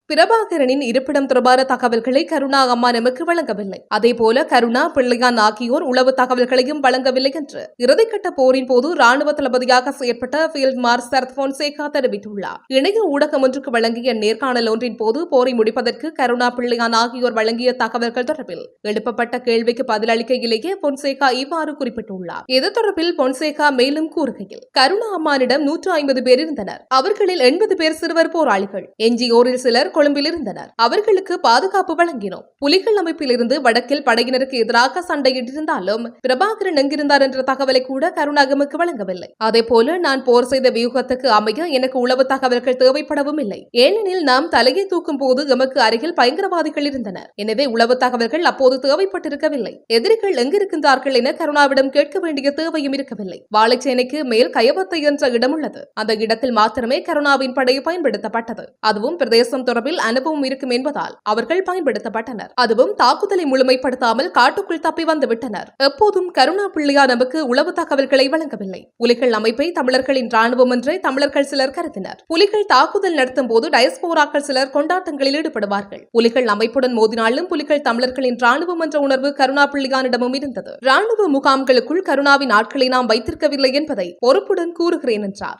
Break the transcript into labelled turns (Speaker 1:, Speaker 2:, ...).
Speaker 1: பிரபாகரனின் இருப்பிடம் தொடர்பான தகவல்களை கருணா அம்மா நமக்கு வழங்கவில்லை. அதேபோல கருணா, பிள்ளையான் ஆகியோர் உளவு தகவல்களையும் வழங்கவில்லை என்று இறுதிக்கட்ட போரின் போது ராணுவ தளபதியாக செயற்பட்ட பீல்ட் மார்ஷல் சரத் பொன்சேகா தெரிவித்துள்ளார். இணைய ஊடகம் ஒன்றுக்கு வழங்கிய நேர்காணல் ஒன்றின் போது போரை முடிப்பதற்கு கருணா, பிள்ளையான் ஆகியோர் வழங்கிய தகவல்கள் தொடர்பில் எழுப்பப்பட்ட கேள்விக்கு பதிலளிக்கையிலேயே பொன்சேகா இவ்வாறு குறிப்பிட்டுள்ளார். இது தொடர்பில் பொன்சேகா மேலும் கூறுகையில், கருணா அம்மானிடம் 150 பேர் இருந்தனர். அவர்களில் 80 பேர் சிறுவர் போராளிகள். என்ஜிஓரில் சிலர் கொழும்பில் இருந்தனர். அவர்களுக்கு பாதுகாப்பு வழங்கினோம். புலிகள் அமைப்பில் இருந்து வடக்கில் படையினருக்கு எதிராக சண்டையிட்டிருந்தாலும் பிரபாகரன் எங்கிருந்தார் என்ற தகவலை கூட கருணாகமுக்கு வழங்கவில்லை. அதேபோல நான் போர் செய்த வியூகத்துக்கு அமைய எனக்கு உளவு தகவல்கள் தேவைப்படவும் இல்லை. ஏனெனில் நாம் தலையை தூக்கும் போது எமக்கு அருகில் பயங்கரவாதிகள் இருந்தனர். எனவே உளவு தகவல்கள் அப்போது தேவைப்பட்டிருக்கவில்லை. எதிரிகள் எங்கிருக்கின்றார்கள் என கருணாவிடம் கேட்க வேண்டிய தேவையும் இருக்கவில்லை. வாழைச்சேனைக்கு மேல் கயவத்தை என்ற இடம் உள்ளது. அந்த இடத்தில் மாத்திரமே கருணாவின் படை பயன்படுத்தப்பட்டது. அதுவும் பிரதேசம் தொடர்பில் அனுபவம் இருக்கும் என்பதால் அவர்கள் பயன்படுத்தப்பட்டனர். அதுவும் தாக்குதலை முழுமைப்படுத்தாமல் காட்டுக்குள் தப்பி வந்துவிட்டனர். எப்போதும் கருணா பிள்ளையா நமக்கு உளவு தகவல்களை வழங்கவில்லை. புலிகள் அமைப்பை தமிழர்களின் ராணுவம் என்றே தமிழர்கள் சிலர் கருதினர். புலிகள் தாக்குதல் நடத்தும் போது டயஸ்போராக்கள் சிலர் கொண்டாட்டங்களில் ஈடுபடுவார்கள். புலிகள் அமைப்புடன் மோதினாலும் புலிகள் தமிழர்களின் ராணுவம் என்ற உணர்வு கருணா பிள்ளையானிடமும் இருந்தது. ராணுவ முகாம்களுக்குள் கருணாவின் ஆட்களை நாம் வைத்திருக்கவில்லை என்பதை பொறுப்புடன் கூறுகிறேன் என்றார்.